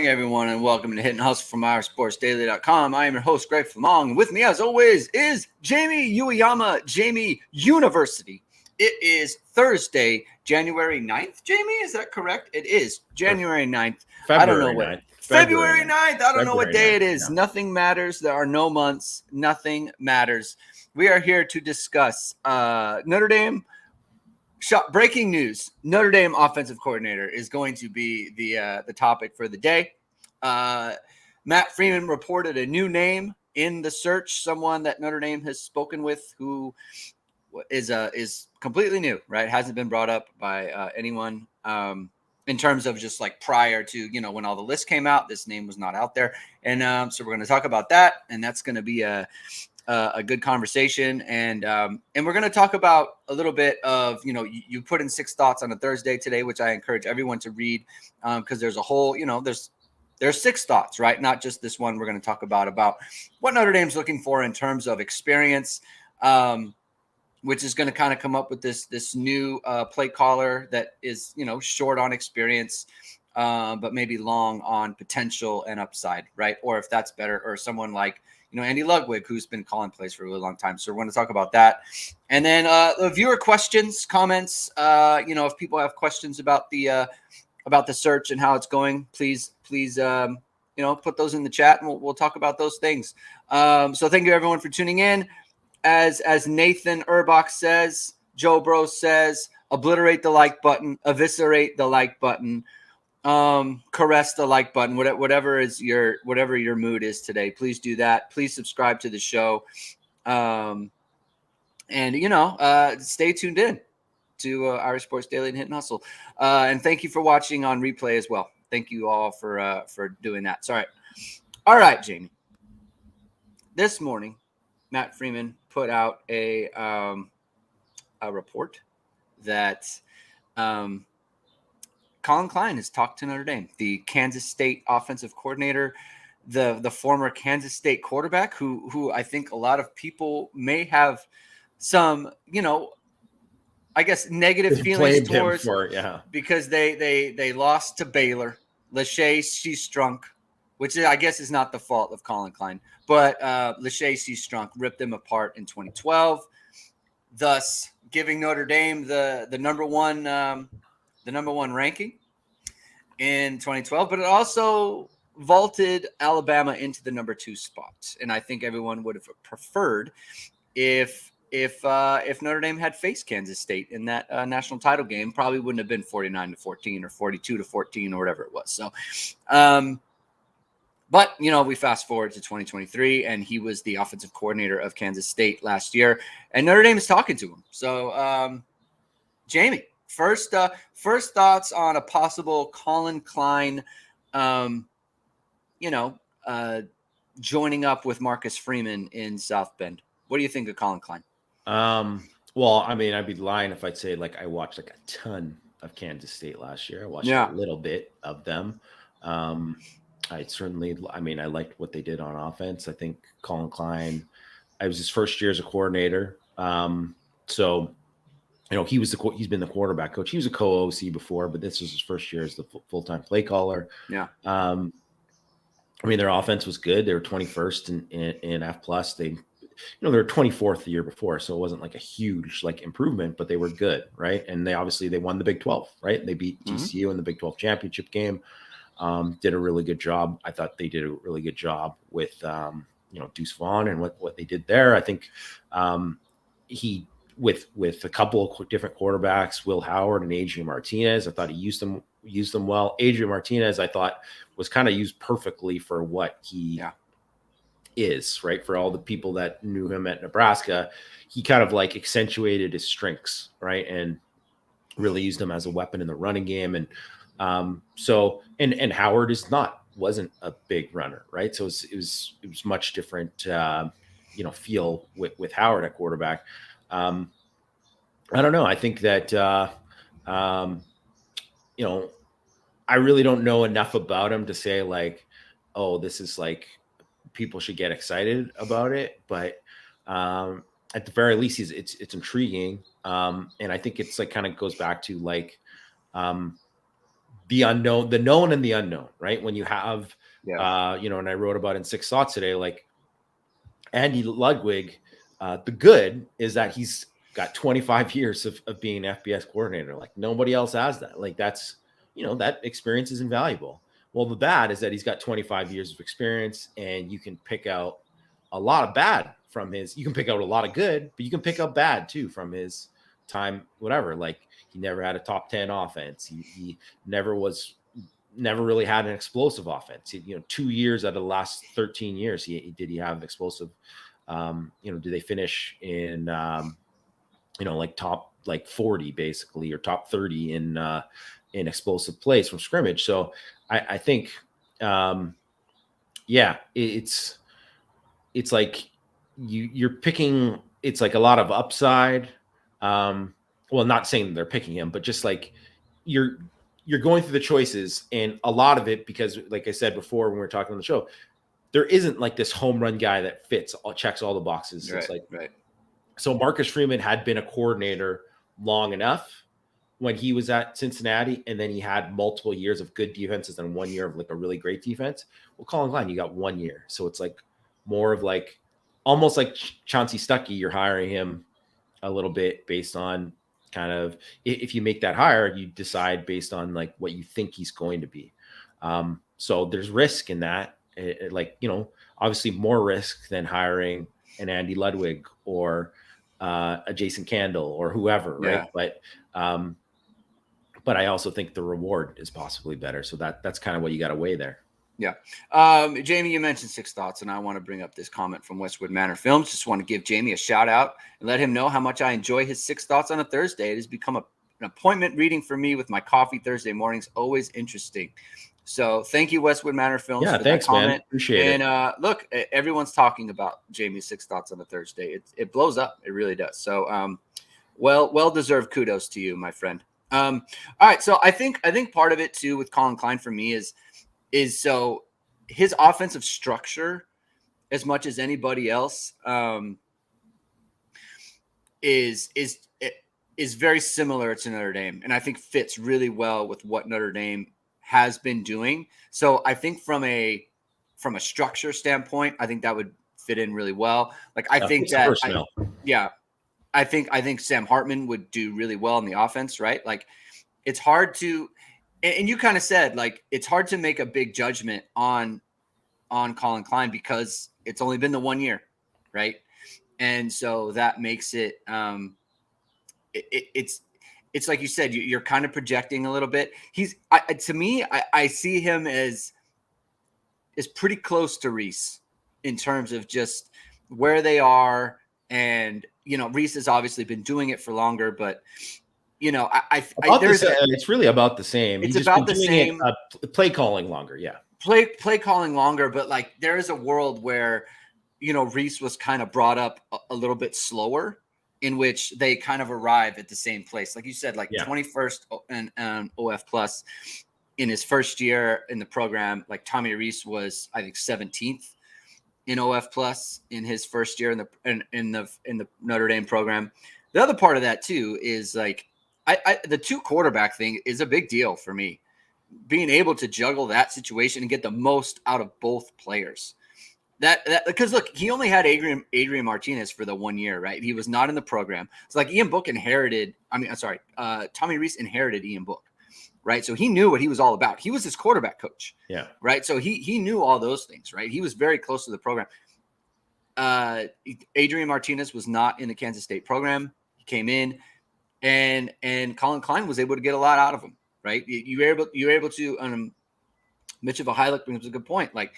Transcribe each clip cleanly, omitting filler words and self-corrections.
Everyone, and welcome to Hit and Hustle from OurSportsDaily.com. I am your host, Greg Flammang, and with me, as always, is Jamie Uyeyama, Jamie University. It is Thursday, January 9th. Jamie, is that correct? It is January 9th. I don't know what. February 9th. I don't know what day it is. Yeah. Nothing matters. There are no months. Nothing matters. We are here to discuss Notre Dame. Breaking news: Notre Dame offensive coordinator is going to be the topic for the day. Matt Freeman reported a new name in the search, someone that Notre Dame has spoken with who is completely new, right? Hasn't been brought up by anyone in terms of just like prior to, when all the lists came out. This name was not out there. And so we're going to talk about that, and that's going to be a good conversation. And we're going to talk about a little bit of, you put in 6 thoughts on a Thursday today, which I encourage everyone to read because there's a whole, there's 6 thoughts, right? Not just this one. We're going to talk about what Notre Dame's looking for in terms of experience, which is going to kind of come up with this new play caller that is, short on experience, but maybe long on potential and upside, right? Or if that's better, or someone like, Andy Ludwig, who's been calling plays for a really long time. So we're going to talk about that. And then the viewer questions, comments, if people have questions about the search and how it's going, please, put those in the chat, and we'll talk about those things. So thank you everyone for tuning in. As Nathan Urbach says, Joe Bros says, obliterate the like button, eviscerate the like button. Caress the like button, whatever your mood is today. Please do that. Please subscribe to the show. And stay tuned in to Irish Sports Daily and Hit and Hustle. And thank you for watching on replay as well. Thank you all for doing that. Sorry. All right, Jamie. This morning, Matt Freeman put out a report that Colin Klein has talked to Notre Dame, the Kansas State offensive coordinator, the former Kansas State quarterback, who I think a lot of people may have some, I guess negative feelings towards, because they lost to Baylor. Lachey Seastrunk, which I guess is not the fault of Colin Klein, but Lachey Seastrunk ripped them apart in 2012, thus giving Notre Dame the number one ranking in 2012, but it also vaulted Alabama into the number 2 spot. And I think everyone would have preferred if Notre Dame had faced Kansas State in that national title game. Probably wouldn't have been 49-14 or 42-14 or whatever it was. So, but we fast forward to 2023, and he was the offensive coordinator of Kansas State last year, and Notre Dame is talking to him. So, Jamie, First thoughts on a possible Colin Klein, joining up with Marcus Freeman in South Bend. What do you think of Colin Klein? Well, I mean, I'd be lying if I'd say I watched a ton of Kansas State last year. I watched a little bit of them. I liked what they did on offense. I think Colin Klein, it was his first year as a coordinator. He's been the quarterback coach. He was a co-OC before, but this was his first year as the full-time play caller. Yeah. Their offense was good. They were 21st in F+. They were 24th the year before, so it wasn't like a huge improvement, but they were good, right? And they won the Big 12, right? They beat TCU in the Big 12 championship game. Did a really good job. I thought they did a really good job with Deuce Vaughn and what they did there. I think he. With a couple of different quarterbacks, Will Howard and Adrian Martinez, I thought he used them well. Adrian Martinez, I thought, was kind of used perfectly for what he is, right? For all the people that knew him at Nebraska, he kind of accentuated his strengths, right? And really used him as a weapon in the running game. And and Howard wasn't a big runner, right? So it was much different, feel with Howard at quarterback. I don't know. I think that, I really don't know enough about him to say this is people should get excited about it. But at the very least, it's intriguing. And I think it's kind of goes back to the unknown, the known and the unknown, right? When you have, Yeah. and I wrote about in Six Thoughts today, like Andy Ludwig, the good is that he's got 25 years of being an FBS coordinator. Like nobody else has that. Like that's, that experience is invaluable. Well, the bad is that he's got 25 years of experience, and you can pick out a lot of bad from his, you can pick out a lot of good, but you can pick out bad too from his time, whatever. Like he never had a top 10 offense. He never really had an explosive offense. 2 years out of the last 13 years, he have explosive. Do they finish in, like top like 40 basically, or top 30 in explosive plays from scrimmage. So I think, it's like you're picking, it's like a lot of upside. Well, not saying they're picking him, but just like you're going through the choices, and a lot of it, because like I said before when we were talking on the show, there isn't like this home run guy that checks all the boxes. Right, it's like, right. So Marcus Freeman had been a coordinator long enough when he was at Cincinnati, and then he had multiple years of good defenses and 1 year of like a really great defense. Well, Colin Klein, you got 1 year. So it's like more of like almost like Chauncey Stuckey. You're hiring him a little bit based on kind of, if you make that hire, you decide based on like what you think he's going to be. So there's risk in that. Obviously more risk than hiring an Andy Ludwig or a Jason Candle or whoever, right? Yeah. But I also think the reward is possibly better. So that's kind of what you got to weigh there. Yeah. Jamie, you mentioned Six Thoughts, and I want to bring up this comment from Westwood Manor Films. Just want to give Jamie a shout out and let him know how much I enjoy his Six Thoughts on a Thursday. It has become an appointment reading for me with my coffee Thursday mornings. Always interesting. So thank you, Westwood Manor Films, for thanks, that comment. Man. Appreciate it. And look, everyone's talking about Jamie's Six Thoughts on a Thursday. It blows up. It really does. So well-deserved kudos to you, my friend. All right. So I think part of it too with Colin Klein for me is so his offensive structure, as much as anybody else, is very similar to Notre Dame, and I think fits really well with what Notre Dame has been doing. So I think from a structure standpoint, I think that would fit in really well. Like I think that I think Sam Hartman would do really well in the offense, right? Like it's hard to, and you kind of said, like, it's hard to make a big judgment on Colin Klein because it's only been the 1 year, right? And so that makes it, it's like you said, you're kind of projecting a little bit. To me, I see him as pretty close to Reese in terms of just where they are. And, Reese has obviously been doing it for longer, but it's really about the same. It's about the same. Play calling longer. Yeah. Play calling longer. But like, there is a world where, Reese was kind of brought up a little bit slower, in which they kind of arrive at the same place. Like you said, like 21st and OF plus in his first year in the program. Like Tommy Reese was, I think, 17th in OF plus in his first year in the Notre Dame program. The other part of that too is like the two quarterback thing is a big deal for me. Being able to juggle that situation and get the most out of both players. That because look, he only had Adrian Martinez for the 1 year, right? He was not in the program. It's like Tommy Reese inherited Ian Book, right? So he knew what he was all about. He was his quarterback coach, right? So he knew all those things, right? He was very close to the program. Adrian Martinez was not in the Kansas State program. He came in, and Colin Klein was able to get a lot out of him, right? You were able to. Mitch of a Heilig brings up a good point. Like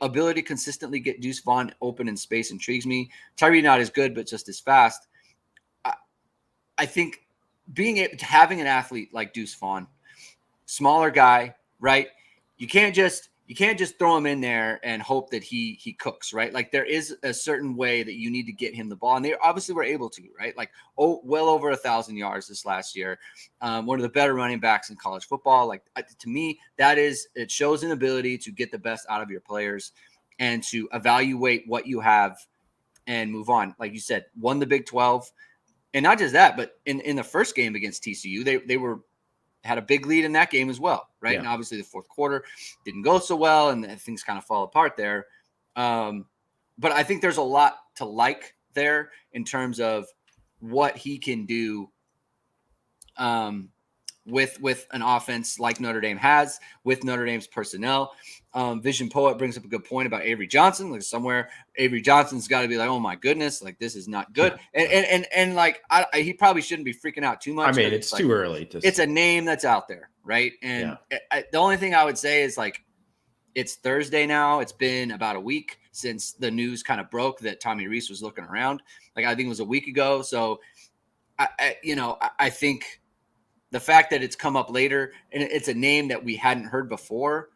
ability to consistently get Deuce Vaughn open in space intrigues me. Tyree not as good, but just as fast. I think having an athlete like Deuce Vaughn, smaller guy, right? You can't just throw him in there and hope that he cooks, right? Like there is a certain way that you need to get him the ball, and they obviously were able to, right? Like well over 1,000 yards this last year, one of the better running backs in college football. Like to me, it shows an ability to get the best out of your players and to evaluate what you have and move on. Like you said, won the Big 12, and not just that, but in the first game against TCU, they were had a big lead in that game as well, right? Yeah. And obviously the fourth quarter didn't go so well, and things kind of fall apart there. But I think there's a lot to like there in terms of what he can do with an offense like Notre Dame has, with Notre Dame's personnel. Vision Poet brings up a good point about Avery Johnson. Like somewhere Avery Johnson's got to be like, oh my goodness, like this is not good. And like he probably shouldn't be freaking out too much. I mean, it's too early to. It's a name that's out there, right? And the only thing I would say is like, it's Thursday now. It's been about a week since the news kind of broke that Tommy Rees was looking around. Like I think it was a week ago. So I think the fact that it's come up later and it's a name that we hadn't heard before,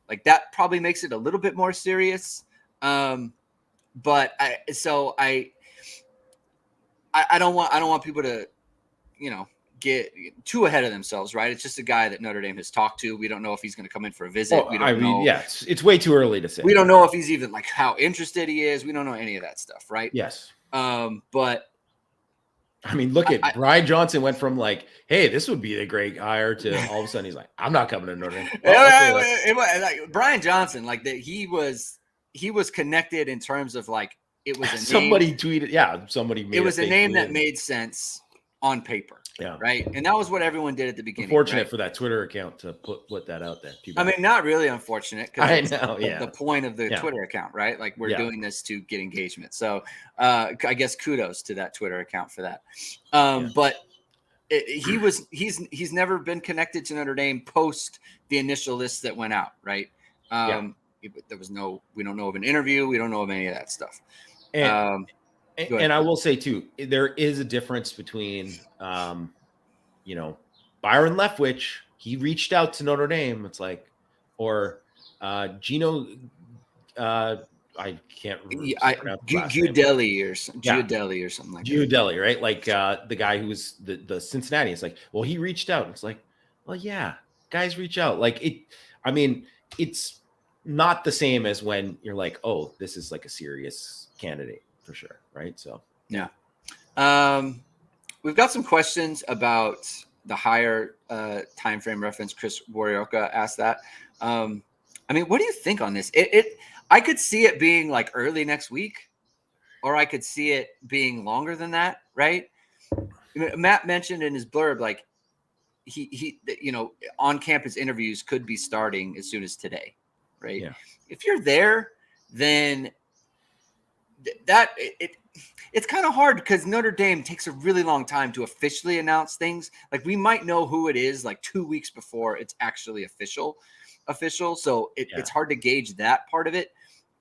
like that probably makes it a little bit more serious. But I don't want people to, get too ahead of themselves, right? It's just a guy that Notre Dame has talked to. We don't know if he's going to come in for a visit. We don't know. Yeah, it's way too early to say. We don't know if he's even like how interested he is. We don't know any of that stuff, right? Yes. But I mean, look at Brian Johnson went from like, hey, this would be a great hire to all of a sudden he's like, I'm not coming to Notre Dame. Like Brian Johnson, like that he was connected in terms of like it was a somebody name, tweeted, yeah, somebody made it was a name that made sense on paper. Yeah. Right. And that was what everyone did at the beginning. Unfortunate for that Twitter account to put that out there. I mean, not really unfortunate. I know. Yeah. The point of the Twitter account, right? Like we're doing this to get engagement. So I guess kudos to that Twitter account for that. But he's never been connected to Notre Dame post the initial list that went out. Right. There was we don't know of an interview. We don't know of any of that stuff. And I will say too, there is a difference between, Byron Leftwich. He reached out to Notre Dame. It's like, or Gino. I can't remember. Giudelli or something like that. Giudelli, right? Like the guy who was the Cincinnati. It's like, well, he reached out. It's like, well, yeah, guys reach out. Like it. I mean, it's not the same as when you're like, oh, this is like a serious candidate. For sure, right? So yeah, we've got some questions about the higher time frame reference. Chris Warioka asked that. I mean, what do you think on this? I could see it being like early next week, or I could see it being longer than that, right? Matt mentioned in his blurb, like he on campus interviews could be starting as soon as today, right? Yeah. If you're there, then it's kind of hard because Notre Dame takes a really long time to officially announce things. Like we might know who it is like 2 weeks before it's actually official. So it's hard to gauge that part of it.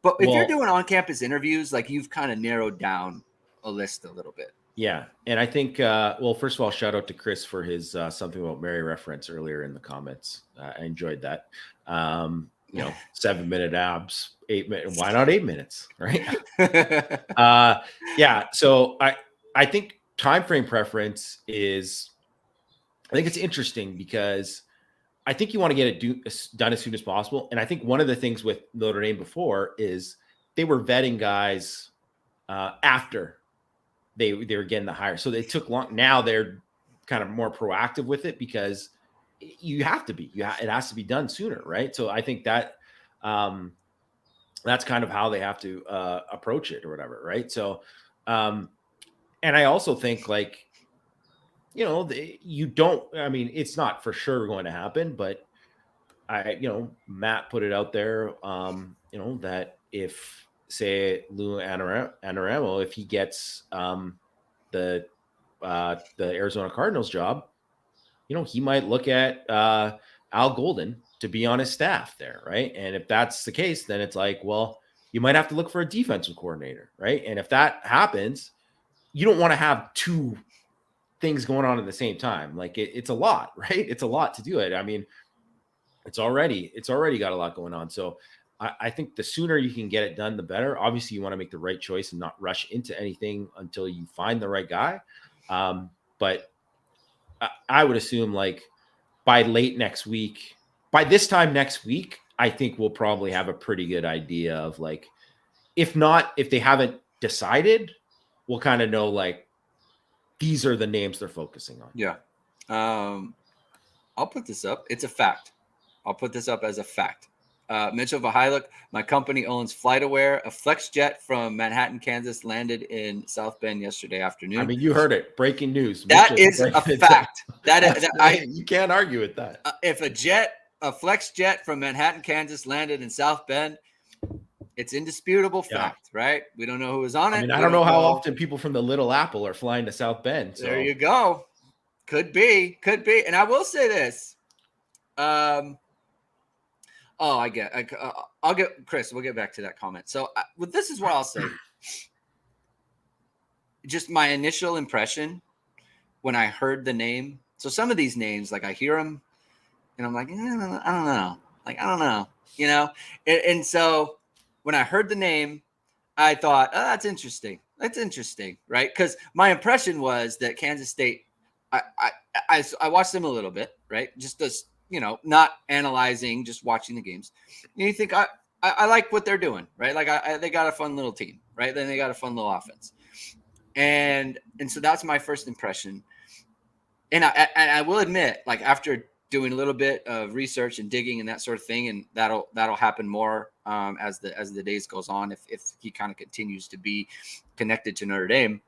But if you're doing on-campus interviews, like you've kind of narrowed down a list a little bit. Yeah. And I think, first of all, shout out to Chris for his Something About Mary reference earlier in the comments. I enjoyed that. 7-minute abs, 8 minutes. Why not 8 minutes? Right. So I think time frame preference is, I think it's interesting because I think you want to get it done as soon as possible. And I think one of the things with Notre Dame before is they were vetting guys after they were getting the hire. So they took long. Now they're kind of more proactive with it because you have to be. It has to be done sooner, right? So I think that that's kind of how they have to approach it or whatever, right? So, and I also think like, you don't. I mean, it's not for sure going to happen, but Matt put it out there, that if say Lou Anarumo, if he gets the Arizona Cardinals job, he might look at Al Golden to be on his staff there, right? And if that's the case, then it's like, well, you might have to look for a defensive coordinator, right? And if that happens, you don't want to have two things going on at the same time. Like it's a lot, right? It's a lot to do it. I mean, it's already got a lot going on. So I think the sooner you can get it done, the better. Obviously, you want to make the right choice and not rush into anything until you find the right guy. But I would assume like by this time next week, I think we'll probably have a pretty good idea of like, if they haven't decided, we'll kind of know like these are the names they're focusing on. Yeah. I'll put this up. It's a fact. I'll put this up as a fact. Mitchell Vahiluk, my company owns FlightAware. A flex jet from Manhattan, Kansas landed in South Bend yesterday afternoon. I mean, you heard it. Breaking news. That is a fact. You can't argue with that. If a flex jet from Manhattan, Kansas landed in South Bend, it's indisputable fact, right? We don't know who was on it. I mean, I don't know how often people from the Little Apple are flying to South Bend. So. There you go. Could be. And I will say this. I'll get Chris. We'll get back to that comment. So this is what I'll say. Just my initial impression when I heard the name. So some of these names, like I hear them, and I'm like, I don't know. Like I don't know, you know. And so when I heard the name, I thought, oh, that's interesting. That's interesting, right? Because my impression was that Kansas State. I watched them a little bit, right? Just as not analyzing, just watching the games. And you think I like what they're doing, right? Like they got a fun little team, right? Then they got a fun little offense, and so that's my first impression. And I will admit, like after doing a little bit of research and digging and that sort of thing, and that'll happen more as the days goes on if he kind of continues to be connected to Notre Dame.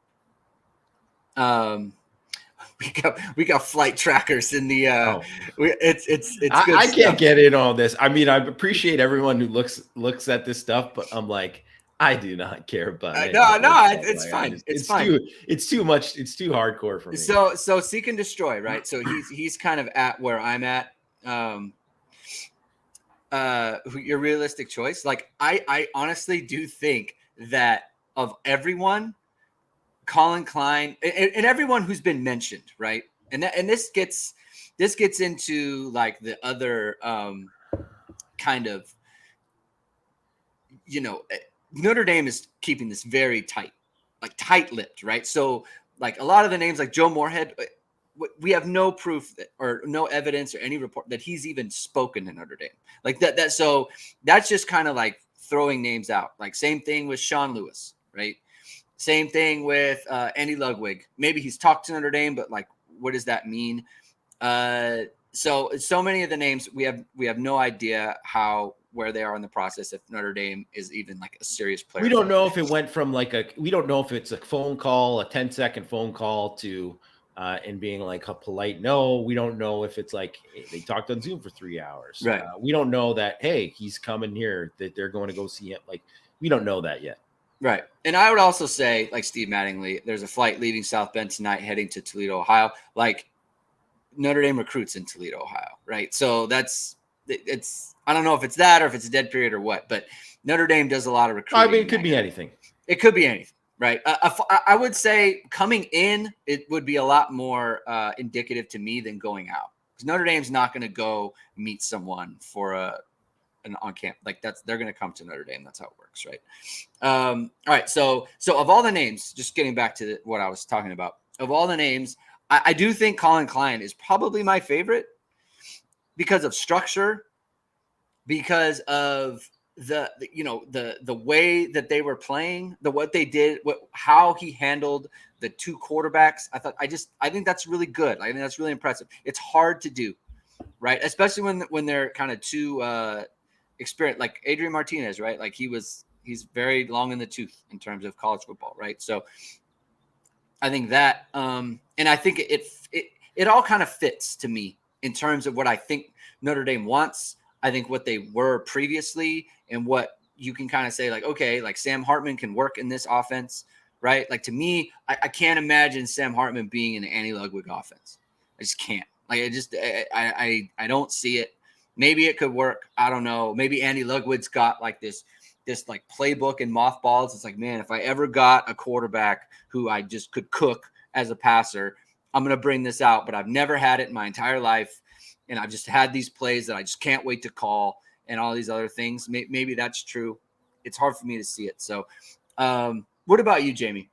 We got flight trackers in the it's good I stuff. can't get in on this. I mean, I appreciate everyone who looks at this stuff, but I'm like, I do not care about it. No, it's fine. It's fine. It's too much. It's too hardcore for me. So seek and destroy, right? So he's kind of at where I'm at. Your realistic choice. Like I honestly do think that of everyone, Colin Klein and everyone who's been mentioned, right? And this gets into like the other kind of, Notre Dame is keeping this very tight-lipped, right? So like a lot of the names like Joe Moorhead, we have no proof or no evidence or any report that he's even spoken to Notre Dame like that. So that's just kind of like throwing names out. Like same thing with Sean Lewis, right? Same thing with Andy Ludwig. Maybe he's talked to Notre Dame, but like, what does that mean? So many of the names we have no idea where they are in the process. If Notre Dame is even like a serious player, we don't know if it went from we don't know if it's a phone call, a 10-second phone call to and being like a polite no. We don't know if it's like they talked on Zoom for 3 hours. Right. We don't know that hey, he's coming here, that they're going to go see him. Like we don't know that yet. Right. And I would also say, like Steve Mattingly, there's a flight leaving South Bend tonight heading to Toledo, Ohio. Like Notre Dame recruits in Toledo, Ohio, right? So it's I don't know if it's that or if it's a dead period or what, but Notre Dame does a lot of recruiting. I mean, it could be anything. It could be anything, right? I would say coming in, it would be a lot more indicative to me than going out. Because Notre Dame's not going to go meet someone for an on camp like they're going to come to Notre Dame. That's how it works, right? All right. So of all the names, just getting back to what I was talking about, of all the names, I do think Colin Klein is probably my favorite because of structure, because of the way that they were playing, what they did, how he handled the two quarterbacks. I think that's really good. I think that's really impressive. It's hard to do, right? Especially when they're kind of too experienced, like Adrian Martinez, right? Like he's very long in the tooth in terms of college football, right? So I think that, and I think it all kind of fits to me in terms of what I think Notre Dame wants. I think what they were previously and what you can kind of say like, okay, like Sam Hartman can work in this offense, right? Like to me, I can't imagine Sam Hartman being in an Andy Ludwig offense. I just can't. Like I don't see it. Maybe it could work. I don't know. Maybe Andy Ludwig's got like this like playbook and mothballs. It's like, man, if I ever got a quarterback who I just could cook as a passer, I'm going to bring this out, but I've never had it in my entire life. And I've just had these plays that I just can't wait to call and all these other things. Maybe that's true. It's hard for me to see it. So what about you, Jamie?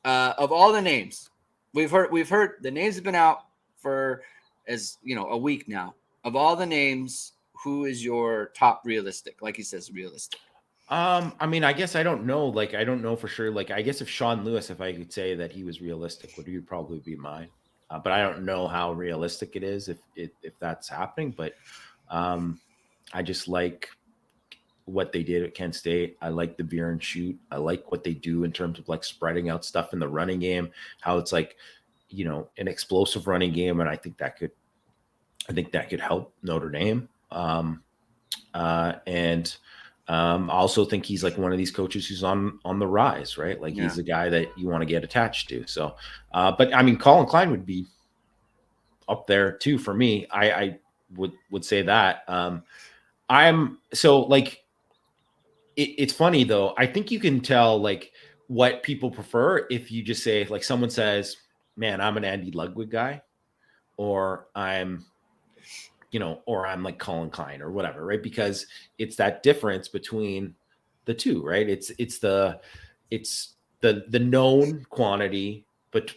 Of all the names we've heard the names have been out for a week now. Of all the names, who is your top realistic? Like he says, realistic. I mean, I guess I don't know. Like, I don't know for sure. Like, I guess if Sean Lewis, if I could say that he was realistic, would he probably be mine? But I don't know how realistic it is if that's happening. But I just like what they did at Kent State. I like the veer and shoot. I like what they do in terms of like spreading out stuff in the running game, how it's like, an explosive running game. And I think that could help Notre Dame. And I also think he's like one of these coaches who's on the rise, right? Like he's the guy that you want to get attached to. So, but I mean, Colin Klein would be up there too for me. I would say that. I'm so like, it's funny though. I think you can tell like what people prefer if you just say, like, someone says, man, I'm an Andy Ludwig guy, or I'm like Colin Klein or whatever, right? Because it's that difference between the two, right? It's the known quantity, but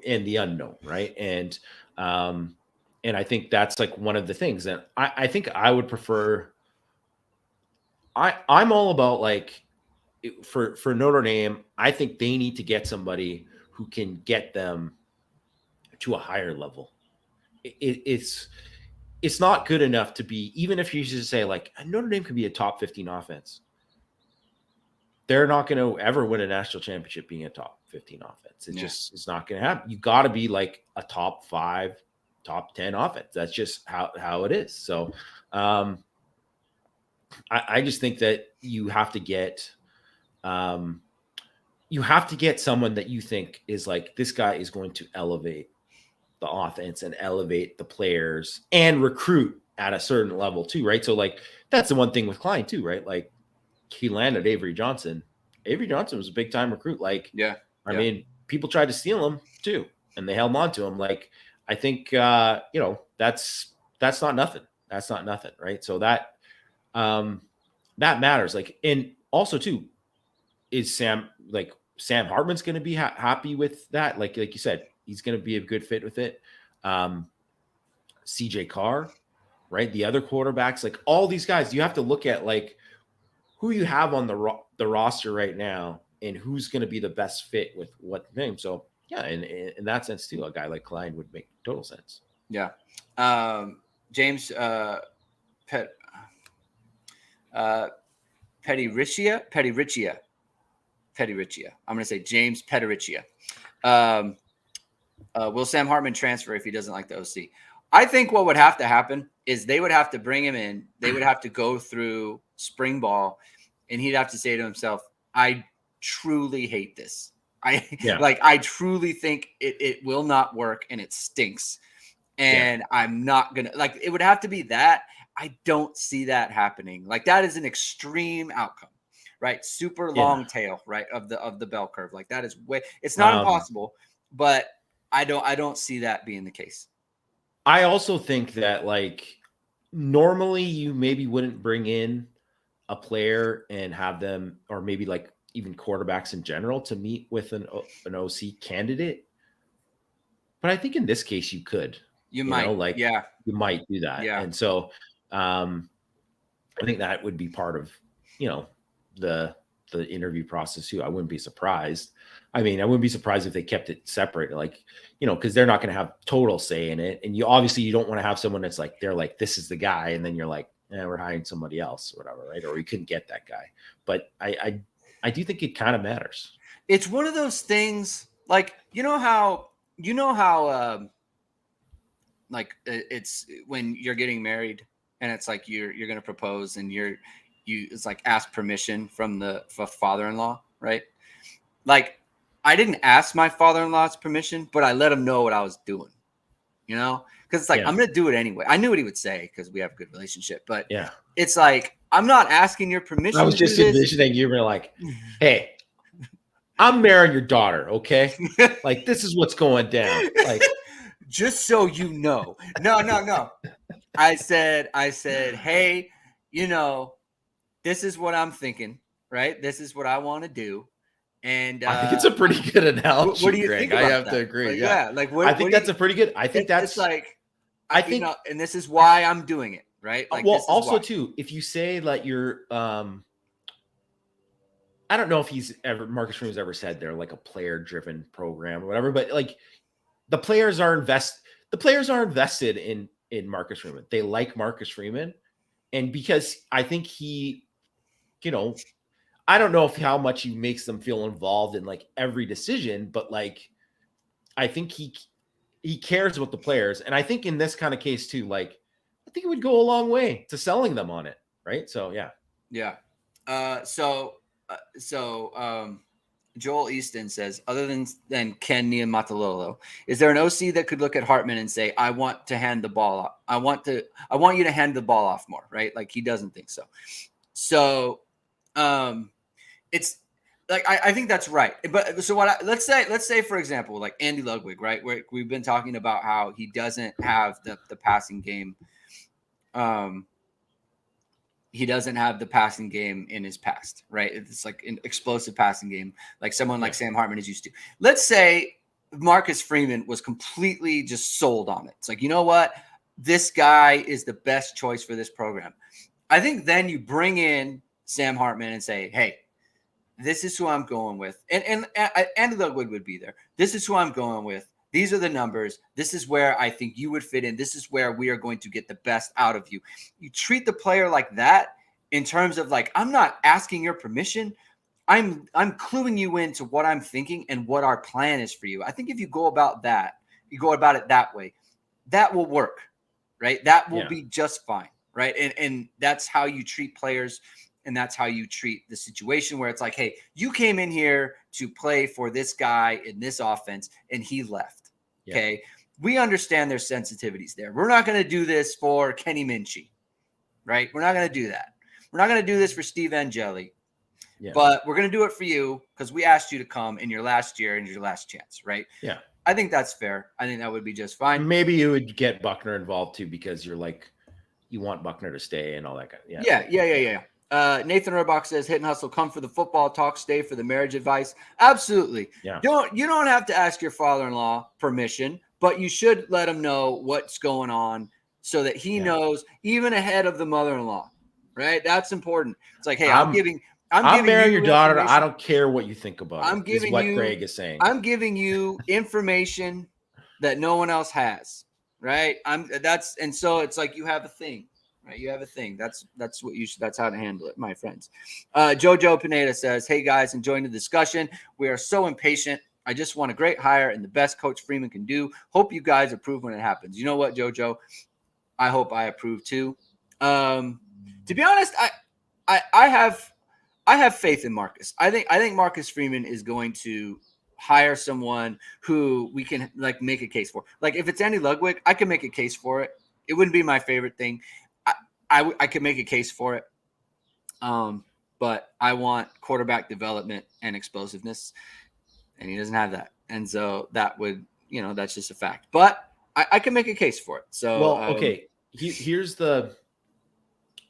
and the unknown, right? And I think that's like one of the things that I think I would prefer. I'm all about like for Notre Dame. I think they need to get somebody who can get them to a higher level. It's not good enough to be, even if you just say like Notre Dame could be a top 15 offense. They're not going to ever win a national championship being a top 15 offense. It's not going to happen. You got to be like a top 5, top 10 offense. That's just how it is. So I just think that you have to get someone that you think is like, this guy is going to elevate the offense and elevate the players and recruit at a certain level too, right? So like that's the one thing with Klein too, right? Like he landed Avery Johnson. Avery Johnson was a big time recruit. Like, I mean, people tried to steal him too, and they held on to him. Like, I think that's not nothing. That's not nothing, right? So that matters. Like, and also too, is Sam Hartman's going to be happy with that? Like you said, he's going to be a good fit with it. CJ Carr, right? The other quarterbacks, like all these guys, you have to look at like who you have on the roster right now and who's going to be the best fit with what name. So yeah, in that sense too, a guy like Klein would make total sense. Yeah. James Pettiriccia. I'm going to say James Pettiriccia. Will Sam Hartman transfer if he doesn't like the OC? I think what would have to happen is they would have to bring him in. They would have to go through spring ball, and he'd have to say to himself, I truly hate this. I truly think it will not work and it stinks. And I'm not going to, like, it would have to be that. I don't see that happening. Like, that is an extreme outcome, right? Super long tail, right, of the bell curve. Like, that is it's not impossible, but I don't see that being the case. I also think that, like, normally you maybe wouldn't bring in a player and have them, or maybe like even quarterbacks in general, to meet with an OC candidate. But I think in this case you could. You might do that. Yeah. And so I think that would be part of, the interview process too. I wouldn't be surprised. I mean, I wouldn't be surprised if they kept it separate, like, because they're not going to have total say in it. And you don't want to have someone that's like, they're like, this is the guy. And then you're like, we're hiring somebody else or whatever. Right. Or we couldn't get that guy. But I do think it kind of matters. It's one of those things, like, how like it's when you're getting married and it's like you're going to propose and it's like ask permission from the father-in-law, right? Like, I didn't ask my father-in-law's permission, but I let him know what I was doing, because it's like, I'm going to do it anyway. I knew what he would say because we have a good relationship, but it's like, I'm not asking your permission. I was just envisioning you were like, hey, I'm marrying your daughter. Okay. Like, this is what's going down. Like, just so you know. No. I said, hey, this is what I'm thinking, right? This is what I want to do. And I think it's a pretty good analogy, what do you Greg. think about I have that? to agree. Like, I think that's a pretty good. I think that's like, I think, and this is why I'm doing it, right? Like, well, also too, if you say that you're, I don't know if Marcus Freeman's ever said they're like a player-driven program or whatever, but like, the players are invested in Marcus Freeman. They like Marcus Freeman, and because I think he, I don't know how much he makes them feel involved in like every decision, but like I think he cares about the players, and I think in this kind of case too, like I think it would go a long way to selling them on it, right? So yeah. Joel Easton says, other than Ken Niumatalolo, is there an OC that could look at Hartman and say, I want to hand the ball off. I want you to hand the ball off more, right? Like he doesn't think so. So it's like I think that's right. But so let's say for example, like Andy Ludwig, right? Where we've been talking about how he doesn't have the passing game. He doesn't have the passing game in his past, right? It's like an explosive passing game, like someone like Sam Hartman is used to. Let's say Marcus Freeman was completely just sold on it. It's like, you know what? This guy is the best choice for this program. I think then you bring in Sam Hartman and say, hey, this is who I'm going with. And Andy Ludwig would be there. This is who I'm going with. These are the numbers. This is where I think you would fit in. This is where we are going to get the best out of you. You treat the player like that in terms of like, I'm not asking your permission. I'm cluing you into what I'm thinking and what our plan is for you. I think if you go about it that way, that will work, right? That will be just fine, right? And that's how you treat players. And that's how you treat the situation where it's like, hey, you came in here to play for this guy in this offense and he left. Okay. We understand there's sensitivities there. We're not going to do this for Kenny Minchie, right? We're not going to do that. We're not going to do this for Steve Angeli, but we're going to do it for you because we asked you to come in your last year and your last chance, right? Yeah. I think that's fair. I think that would be just fine. Maybe you would get Buckner involved too because you're like, you want Buckner to stay and all that kind of Yeah. Nathan Rohrbach says, hit and hustle, come for the football talk, stay for the marriage advice. Absolutely. Yeah. You don't have to ask your father-in-law permission, but you should let him know what's going on so that he knows even ahead of the mother-in-law, right? That's important. It's like, hey, I'm marrying your daughter. I don't care what you think about it. Is what Greg is saying. I'm giving you information that no one else has, right? So it's like you have a thing. Right, you have a thing. That's what you should. That's how to handle it, my friends. Jojo Pineda says, "Hey guys, enjoying the discussion. We are so impatient. I just want a great hire and the best Coach Freeman can do. Hope you guys approve when it happens. You know what, Jojo? I hope I approve too. To be honest, I have faith in Marcus. I think Marcus Freeman is going to hire someone who we can like make a case for. Like if it's Andy Ludwig, I can make a case for it. It wouldn't be my favorite thing. I could make a case for it. But I want quarterback development and explosiveness, and he doesn't have that. And so that would, that's just a fact. But I can make a case for it. So, okay. Here's the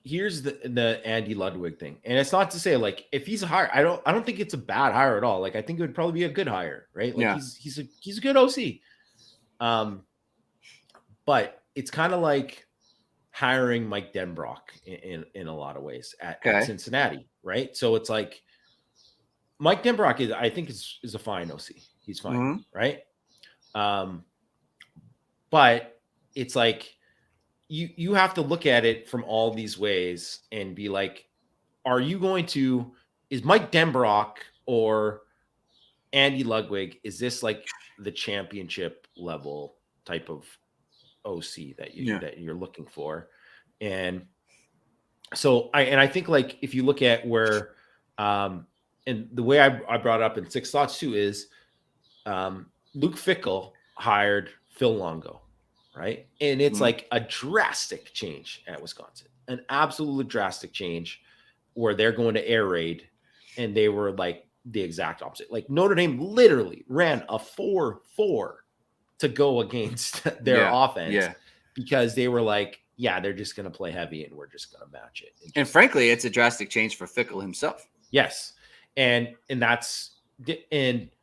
Andy Ludwig thing. And it's not to say like, if he's a hire, I don't think it's a bad hire at all. Like, I think it would probably be a good hire, right? Like he's a good OC. But it's kind of like hiring Mike Denbrock in a lot of ways at Cincinnati, right? So it's like Mike Denbrock is a fine OC. He's fine, right? But it's like you have to look at it from all these ways and be like, is Mike Denbrock or Andy Ludwig, is this like the championship level type of OC that you're looking for? And so I think like if you look at where and the way I brought up in Six Thoughts too is Luke Fickell hired Phil Longo, right? And it's like a drastic change at Wisconsin, an absolute drastic change where they're going to air raid, and they were like the exact opposite. Like Notre Dame literally ran a 4-4 to go against their offense because they were like, they're just going to play heavy and we're just going to match it. And frankly, it's a drastic change for Fickell himself. Yes. And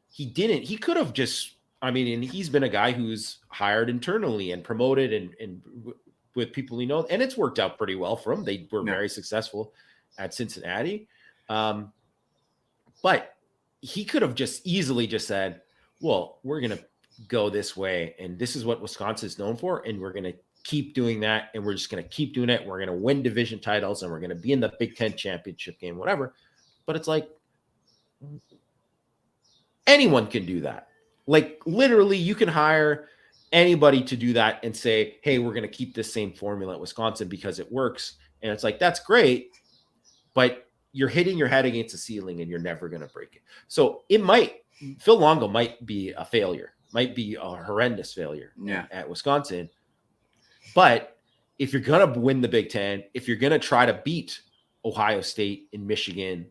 he could have just, and he's been a guy who's hired internally and promoted and with people and it's worked out pretty well for him. They were very successful at Cincinnati. But he could have just easily just said, well, we're going to go this way. And this is what Wisconsin is known for. And we're going to keep doing that. And we're just going to keep doing it. We're going to win division titles and we're going to be in the Big Ten championship game, whatever. But it's like anyone can do that. Like literally you can hire anybody to do that and say, hey, we're going to keep this same formula at Wisconsin because it works. And it's like, that's great, but you're hitting your head against the ceiling and you're never going to break it. So Phil Longo might be a failure, might be a horrendous failure at Wisconsin. But if you're going to win the Big Ten, if you're going to try to beat Ohio State and Michigan,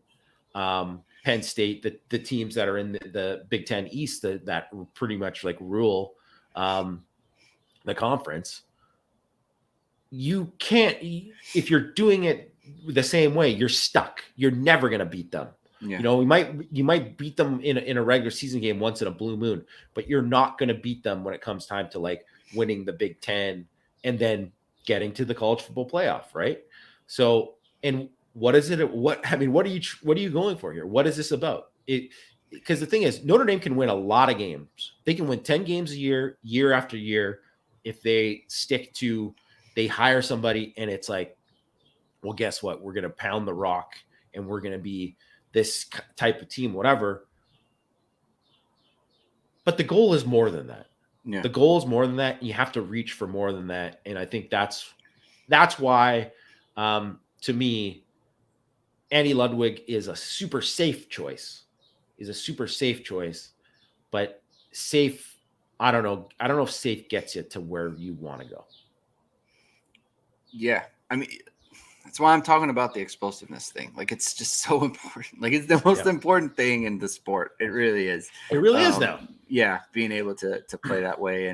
Penn State, the teams that are in the Big Ten East that pretty much like rule the conference, you can't, if you're doing it the same way, you're stuck. You're never going to beat them. Yeah. You know, you might beat them in a regular season game once in a blue moon, but you're not going to beat them when it comes time to like winning the Big Ten and then getting to the college football playoff, right? So, and what is it? What are you going for here? What is this about? Because the thing is, Notre Dame can win a lot of games. They can win 10 games a year, year after year, if they they hire somebody and it's like, well, guess what? We're going to pound the rock and we're going to be this type of team, whatever. But the goal is more than that. Yeah. The goal is more than that. You have to reach for more than that. And I think that's why, to me, Andy Ludwig is a super safe choice. But safe, I don't know. I don't know if safe gets you to where you want to go. Yeah. I mean, that's why I'm talking about the explosiveness thing. Like, it's just so important. Like, it's the most important thing in the sport. It really is. It really is now. Yeah. Being able to play that way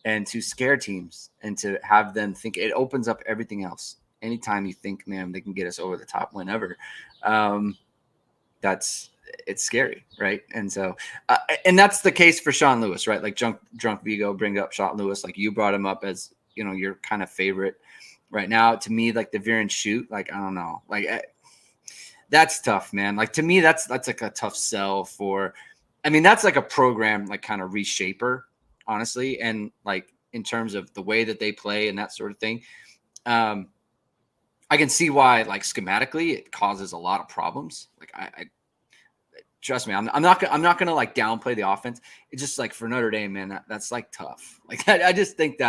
and to scare teams and to have them think, it opens up everything else. Anytime you think, man, they can get us over the top whenever, it's scary, right? And so, and that's the case for Sean Lewis, right? Like Drunk Vigo bring up Sean Lewis, like you brought him up as, you know, your kind of favorite right now. To me, like the veer and shoot, like I don't know, like that's tough, man. Like to me, that's like a tough sell for. I mean, that's like a program, like kind of reshaper, honestly, and like in terms of the way that they play and that sort of thing. I can see why, like schematically, it causes a lot of problems. Like I trust me, I'm not gonna like downplay the offense. It's just like for Notre Dame, man, that's like tough. Like I just think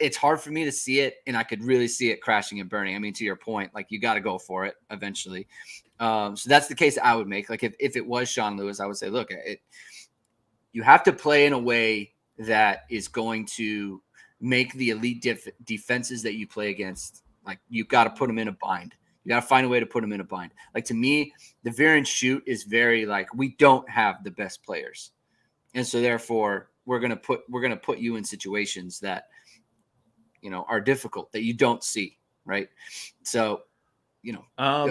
it's hard for me to see it, and I could really see it crashing and burning. I mean, to your point, like you got to go for it eventually. So that's the case I would make. Like if it was Sean Lewis, I would say, look, you have to play in a way that is going to make the elite defenses that you play against, like you've got to put them in a bind. You got to find a way to put them in a bind. Like to me, the veer and shoot is very like, we don't have the best players. And so therefore we're going to put you in situations that, you know, are difficult that you don't see. Right. So, you know,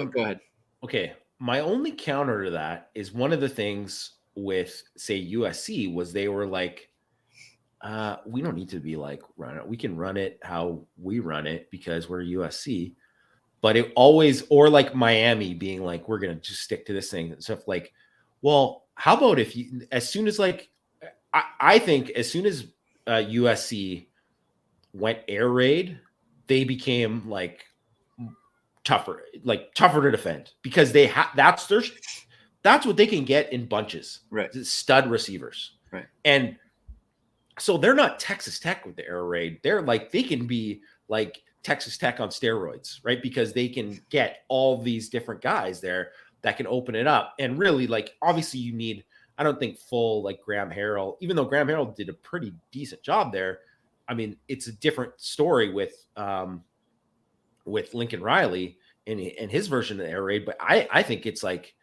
go ahead. Okay. My only counter to that is one of the things with say USC was they were like, we don't need to be like run it. We can run it how we run it because we're USC. But it always, or like Miami being like, we're going to just stick to this thing and stuff like, well, how about if you, as soon as like, I think as soon as USC went air raid, they became like tougher to defend because they that's what they can get in bunches, right? Stud receivers, right? And so they're not Texas Tech with the air raid. They're like, they can be like Texas Tech on steroids, right? Because they can get all these different guys there that can open it up. And really, like, obviously you need, I don't think full like Graham Harrell, even though Graham Harrell did a pretty decent job there. I mean, it's a different story with Lincoln Riley and his version of the air raid. But I think it's like,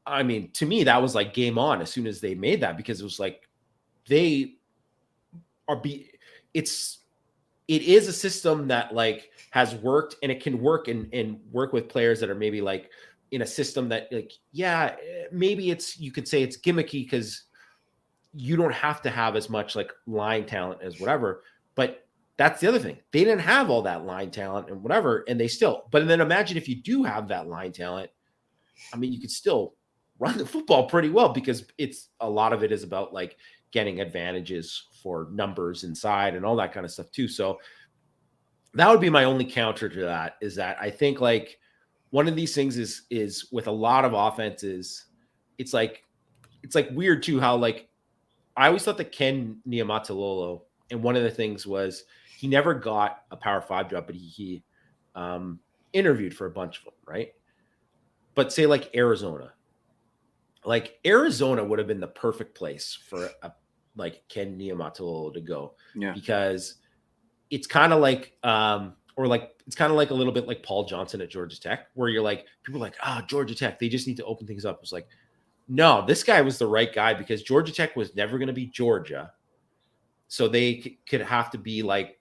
I mean, to me, that was like game on as soon as they made that, because it was like, it is a system that like has worked, and it can work and work with players that are maybe like in a system that like, yeah, maybe you could say it's gimmicky because you don't have to have as much like line talent as whatever, but that's the other thing. They didn't have all that line talent and whatever, and but then imagine if you do have that line talent, I mean, you could still run the football pretty well because a lot of it is about like getting advantages for numbers inside and all that kind of stuff too. So that would be my only counter to that, is that I think like one of these things is with a lot of offenses, it's like weird too how like I always thought that Ken Niumatalolo, and one of the things was he never got a Power 5 job, but he interviewed for a bunch of them, right? But say like Arizona would have been the perfect place for like Ken Niumatalolo to go, because it's kind of like it's kind of like a little bit like Paul Johnson at Georgia Tech, where you're like, people are like, Georgia Tech, they just need to open things up. It's like, no, this guy was the right guy, because Georgia Tech was never going to be Georgia. So they could have to be like,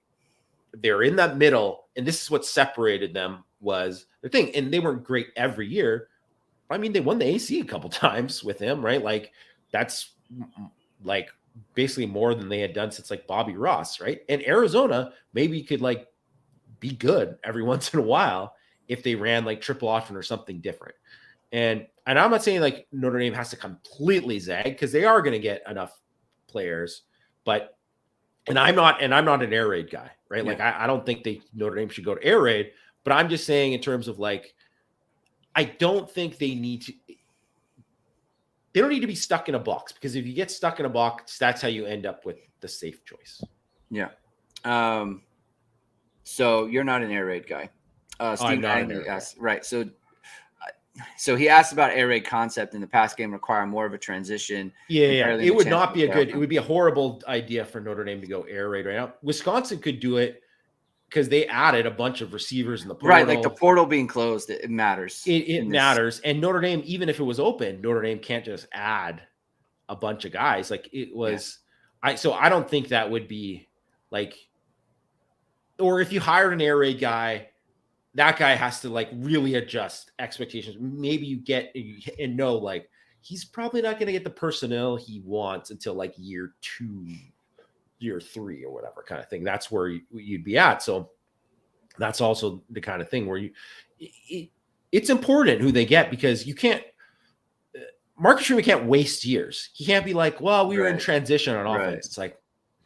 they're in that middle. And this is what separated them, was their thing. And they weren't great every year. I mean, they won the AC a couple times with him, right? Like that's like basically more than they had done since like Bobby Ross, right? And Arizona maybe could like be good every once in a while if they ran like triple option or something different. And I'm not saying like Notre Dame has to completely zag, because they are going to get enough players, but I'm not an air raid guy, right? Yeah. Like I don't think Notre Dame should go to air raid, but I'm just saying in terms of like, I don't think they don't need to be stuck in a box, because if you get stuck in a box, that's how you end up with the safe choice. Yeah. So you're not an air raid guy. Steve asked, right. So he asked about air raid concept in the pass game require more of a transition. Yeah. It would not be it would be a horrible idea for Notre Dame to go air raid right now. Wisconsin could do it because they added a bunch of receivers in the portal. Right, like the portal being closed, it matters. It matters. And Notre Dame, even if it was open, Notre Dame can't just add a bunch of guys. Like it was, so I don't think that would be like, or if you hired an air raid guy, that guy has to like really adjust expectations. Maybe you get and know like he's probably not going to get the personnel he wants until like year 2, year 3, or whatever kind of thing. That's where you'd be at. So that's also the kind of thing where it's important who they get, because you can't, Marcus Freeman can't waste years. He can't be like, well, we were in transition on offense. Right. It's like,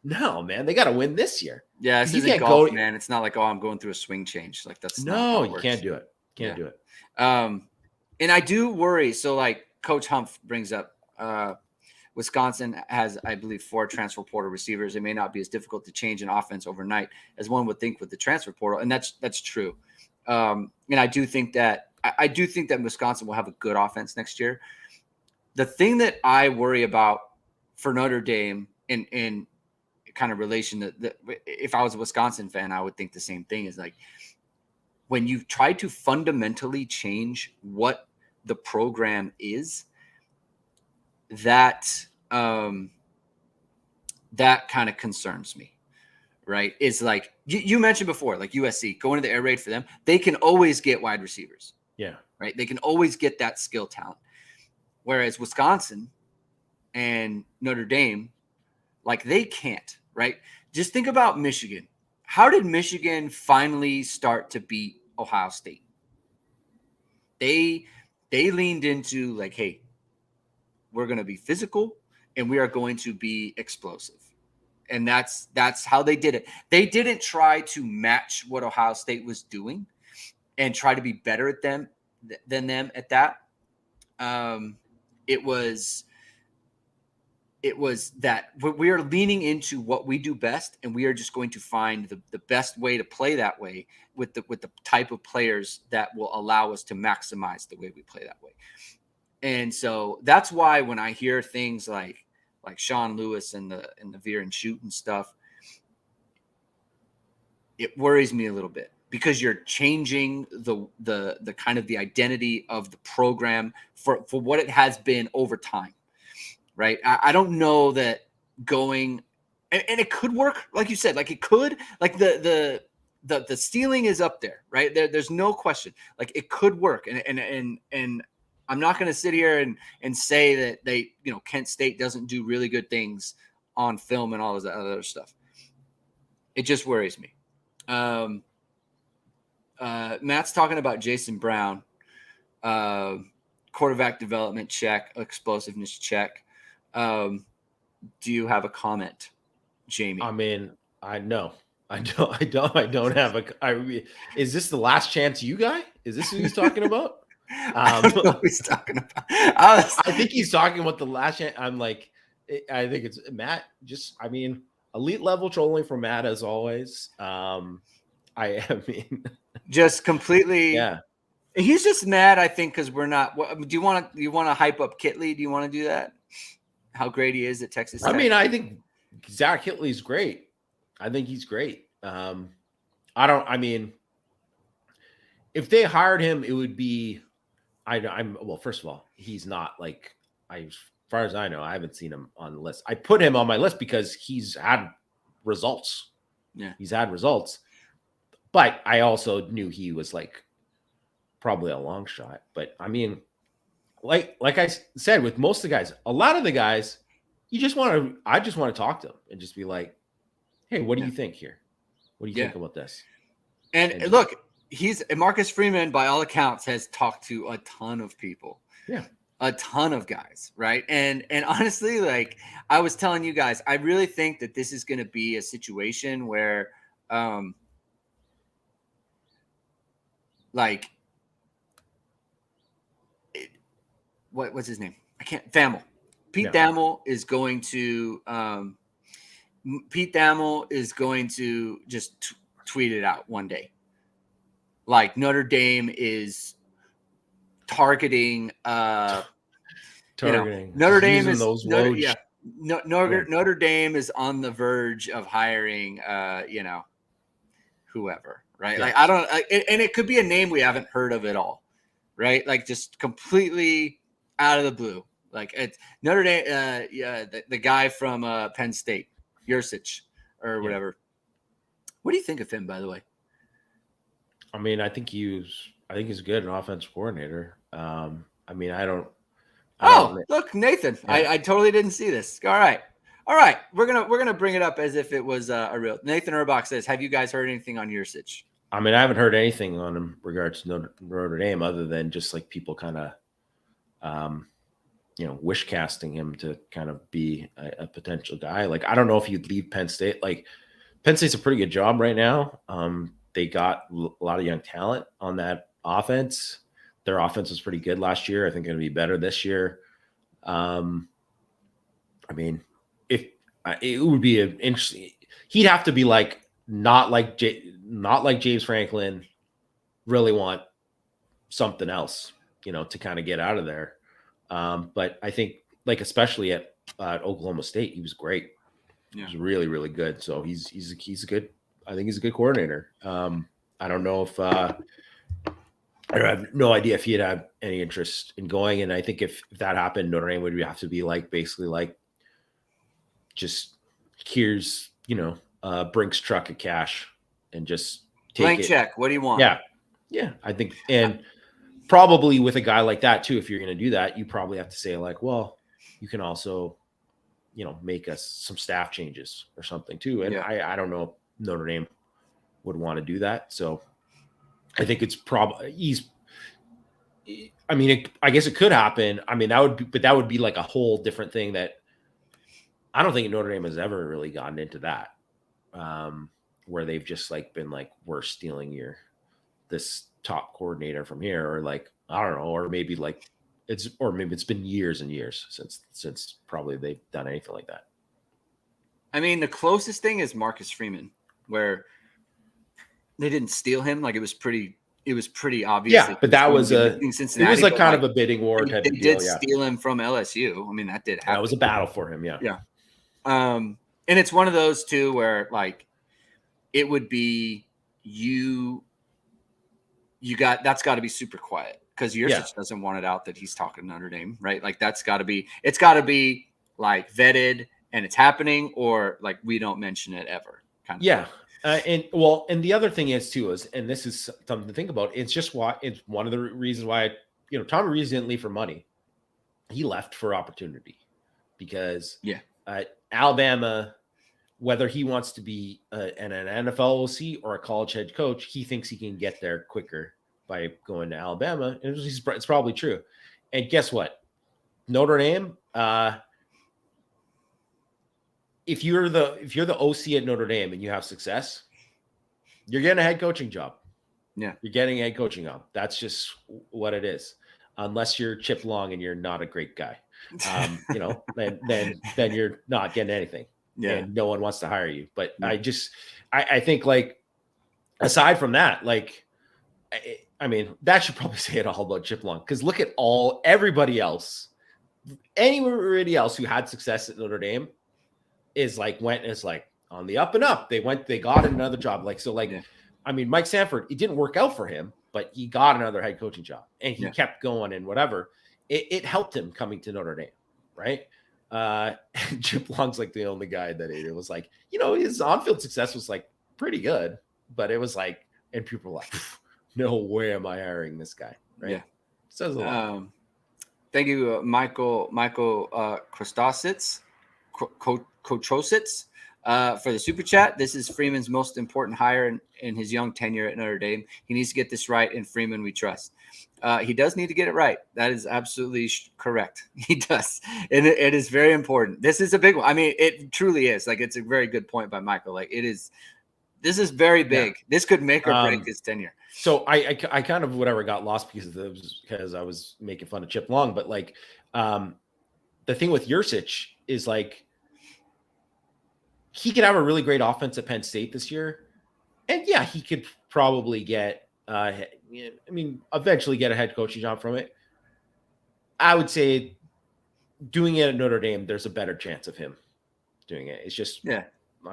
no, man, they got to win this year. Yeah, this isn't golf, man. It's not like, I'm going through a swing change. Like that's no, you can't do it. Can't do it. And I do worry. So like Coach Humph brings up, Wisconsin has, I believe, 4 transfer portal receivers. It may not be as difficult to change an offense overnight as one would think with the transfer portal, and that's true. And I do think that Wisconsin will have a good offense next year. The thing that I worry about for Notre Dame in kind of relation to if I was a Wisconsin fan, I would think the same thing, is like when you try to fundamentally change what the program is, that kind of concerns me, right? Is like you mentioned before, like USC going to the air raid for them, they can always get wide receivers. Yeah. Right. They can always get that skill talent. Whereas Wisconsin and Notre Dame, like they can't, right? Just think about Michigan. How did Michigan finally start to beat Ohio State? They leaned into like, hey, we're going to be physical and we are going to be explosive. And that's how they did it. They didn't try to match what Ohio State was doing and try to be better at them than them at that. It was that we are leaning into what we do best, and we are just going to find the best way to play that way with the type of players that will allow us to maximize the way we play that way. And so that's why when I hear things like Sean Lewis and the veer and shoot and stuff, it worries me a little bit, because you're changing the kind of the identity of the program for what it has been over time. Right. I don't know that going and it could work. Like you said, like it could, like the ceiling is up there, right? There's no question. Like it could work. And I'm not going to sit here and say that Kent State doesn't do really good things on film and all of that other stuff. It just worries me. Matt's talking about Jason Brown. quarterback development check, explosiveness check. Do you have a comment, Jamie? I mean, I know. I don't have is this the last chance you guy? Is this who he's talking about? I don't know what he's talking about. I think he's talking about the last chance. I'm like, I think it's Matt. Elite level trolling from Matt as always. I mean, just completely. Yeah. He's just mad, I think, because we're not. Do you want to hype up Kitley? Do you want to do that? How great he is at Texas Tech? I think Zach Kitley's great. I think he's great. If they hired him, it would be. Well, first of all, he's not like as far as I know, I haven't seen him on the list. I put him on my list because he's had results. Yeah, he's had results, but I also knew he was like probably a long shot. But I mean, like I said, with most of the guys, a lot of the guys, I just want to talk to them and just be like, hey, what do you think here? What do you think about this? And look, Marcus Freeman, by all accounts, has talked to a ton of people. Yeah. A ton of guys, right? And honestly, like I was telling you guys, I really think that this is going to be a situation where, what's his name? I can't. Thamel. Pete Thamel is going to. Pete Thamel is going to just tweet it out one day. Like Notre Dame is targeting. Notre Dame is Notre Dame is on the verge of hiring. Whoever, right? Yeah. Like I don't, and it could be a name we haven't heard of at all, right? Like just completely out of the blue. Like it's Notre Dame. The guy from Penn State, Yursich or whatever. What do you think of him, by the way? I mean, I think he's good, an offensive coordinator. Look, Nathan, I totally didn't see this. All right. We're gonna bring it up as if it was a real. Nathan Urbach says, "Have you guys heard anything on Yursich?" I mean, I haven't heard anything on him regards to Notre Dame, other than just like people kind of, wish casting him to kind of be a potential guy. Like, I don't know if you'd leave Penn State. Like, Penn State's a pretty good job right now. They got a lot of young talent on that offense. Their offense was pretty good last year. I think it'll be better this year. If it would be an interesting, he'd have to be like not like James Franklin, really want something else, to kind of get out of there. But I think, like, especially at Oklahoma State, he was great. Yeah. He was really, really good. So he's a good. I think he's a good coordinator. I don't know if I have no idea if he'd have any interest in going. And I think if that happened, Notre Dame would have to be like basically like just here's Brink's truck of cash and just take blank check. What do you want? Yeah. I think, and probably with a guy like that too, if you're going to do that, you probably have to say like, well, you can also, make us some staff changes or something too. And I don't know if Notre Dame would want to do that. So I think it's probably I guess it could happen. I mean, that would be like a whole different thing that I don't think Notre Dame has ever really gotten into that, where they've just like been like, we're stealing this top coordinator from here, or like, I don't know, or maybe it's been years and years since probably they've done anything like that. I mean, the closest thing is Marcus Freeman, where they didn't steal him. Like it was pretty obvious. Yeah, but that was it was like kind of a bidding war type of deal. They did steal him from LSU. I mean, that did happen. That was a battle for him. Yeah. Yeah. And it's one of those too, where like, it would be that's got to be super quiet because Yursich doesn't want it out that he's talking to Notre Dame, right? Like it's got to be like vetted and it's happening, or like we don't mention it ever. Kind of thing. And the other thing is too, and this is something to think about. It's one of the reasons why, Tommy Rees didn't leave for money. He left for opportunity because Alabama, whether he wants to be an NFL OC or a college head coach, he thinks he can get there quicker by going to Alabama. And it's probably true. And guess what? Notre Dame, if you're the OC at Notre Dame and you have success, you're getting a head coaching job. Yeah. You're getting a head coaching job. That's just what it is. Unless you're Chip Long and you're not a great guy. Then you're not getting anything. Yeah. And no one wants to hire you. But yeah. I think, like, aside from that, like, I mean, that should probably say it all about Chip Long, because look at everybody else, anybody else who had success at Notre Dame is on the up and up. They got another job. I mean, Mike Sanford, it didn't work out for him, but he got another head coaching job and he kept going and whatever. It helped him coming to Notre Dame, right? Chip Long's like the only guy that it was like, his on-field success was like pretty good, but it was like, and people were like, no way am I hiring this guy, right? Yeah. Says a lot. Thank you, Michael Krostositz, Kotrositz, for the super chat. This is Freeman's most important hire in his young tenure at Notre Dame. He needs to get this right, and Freeman we trust. He does need to get it right. That is absolutely correct. He does. And it is very important. This is a big one. I mean, it truly is. Like, it's a very good point by Michael. Like, this is very big. Yeah. This could make or break his tenure. So I kind of got lost because I was making fun of Chip Long. But, like, the thing with Yurcich is, like, he could have a really great offense at Penn State this year. And, yeah, he could probably get eventually get a head coaching job from it. I would say doing it at Notre Dame, there's a better chance of him doing it. It's just, I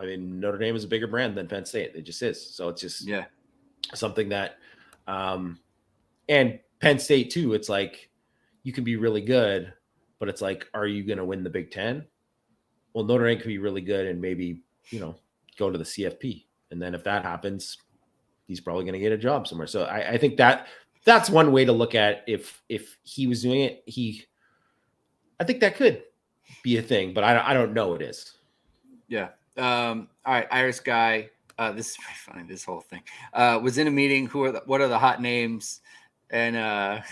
mean, Notre Dame is a bigger brand than Penn State. It just is. So it's just something that, and Penn State too, it's like, you can be really good, but it's like, are you going to win the Big Ten? Well, Notre Dame can be really good and maybe, go to the CFP. And then if that happens, he's probably going to get a job somewhere. So I think that's one way to look at if he was doing it. I think that could be a thing, but I don't know it is. Yeah. All right, Irish guy. This is pretty funny. This whole thing was in a meeting. What are the hot names? And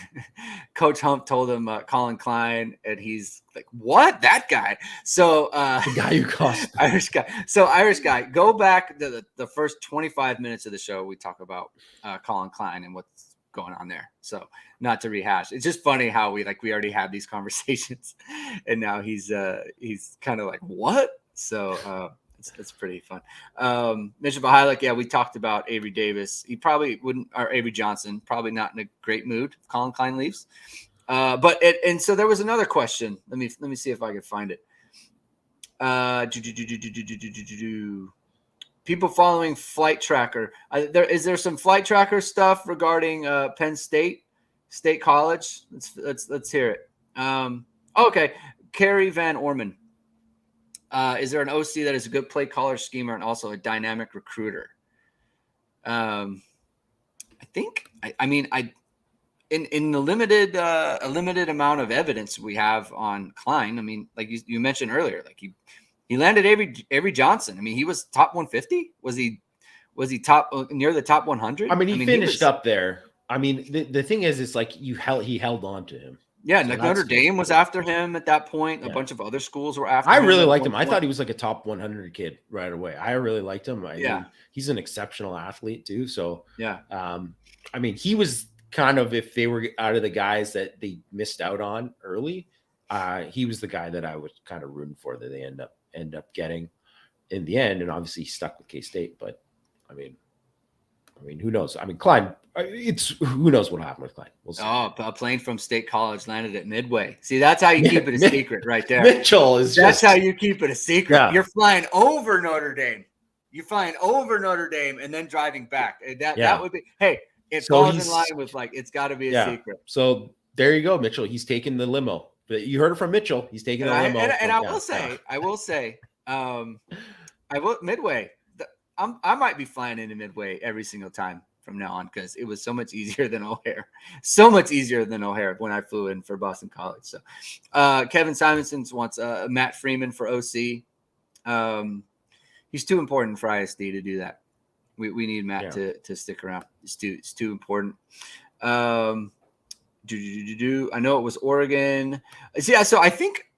Coach Hump told him Colin Klein, and he's like, "What? That guy?" So the guy who cost Irish guy. So Irish guy, go back to the first 25 minutes of the show. We talk about Colin Klein and what's going on there. So not to rehash. It's just funny how we already had these conversations, and now he's kind of like, "What?" So it's pretty fun. Mitchell Bahilik, we talked about Avery Davis. He probably wouldn't, or Avery Johnson, probably not in a great mood if Colin Klein leaves. And so there was another question. Let me see if I can find it. People following Flight Tracker. Is there some Flight Tracker stuff regarding Penn State College? Let's hear it. Okay, Kerry Van Orman. Is there an OC that is a good play caller, schemer, and also a dynamic recruiter? I think. In the limited a limited amount of evidence we have on Klein. I mean, like you mentioned earlier, like he landed Avery Johnson. I mean, he was top 150. Was he top near the top 100? I mean, he finished up there. I mean, the thing is, it's like he held on to him. Yeah, so Notre Dame was after him at that point. A bunch of other schools were after him. I really liked him. I thought he was like a top 100 kid right away. I really liked him. I mean, he's an exceptional athlete too. So I mean, he was kind of, if they were out of the guys that they missed out on early, he was the guy that I was kind of rooting for that they end up getting in the end. And obviously he stuck with K-State, but I mean, who knows? I mean, Klein, who knows what happened with Klein? We'll see. Oh, a plane from State College landed at Midway. See, that's how you keep it a secret right there. Mitchell that's how you keep it a secret. Yeah. You're flying over Notre Dame. You're flying over Notre Dame and then driving back. That would be, hey, it falls in line with it's got to be a secret. So there you go, Mitchell. He's taking the limo. You heard it from Mitchell. He's taking the limo. And I will say, Midway. I might be flying into Midway every single time from now on because it was so much easier than O'Hare. So much easier than O'Hare when I flew in for Boston College. So Kevin Simonson wants Matt Freeman for OC. He's too important for ISD to do that. We need Matt to stick around. It's too important. I know it was Oregon. Yeah, so I think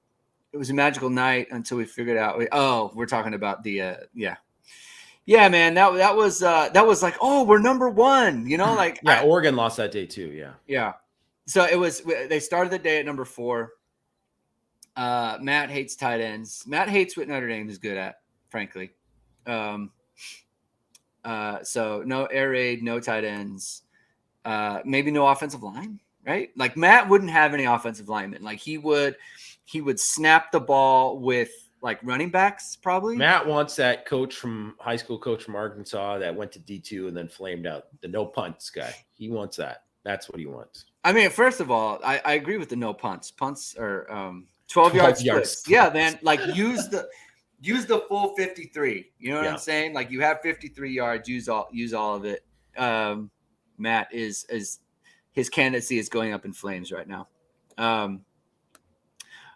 it was a magical night until we figured out. We're talking about the yeah, man. That was like, oh, we're number one. Like Oregon lost that day too. Yeah, yeah. So it was. They started the day at number 4. Matt hates tight ends. Matt hates what Notre Dame is good at, frankly. So no air raid, no tight ends, maybe no offensive line, right? Like Matt wouldn't have any offensive linemen. Like he would snap the ball with like running backs probably. Matt wants that high school coach from Arkansas that went to D2 and then flamed out, the no punts guy. He wants that. That's what he wants. I mean, first of all, I agree with the no punts. Punts are 12-yard splits. Yeah, man. Like use the full 53. You know what I'm saying? Like you have 53 yards, use all of it. Matt is his candidacy is going up in flames right now. All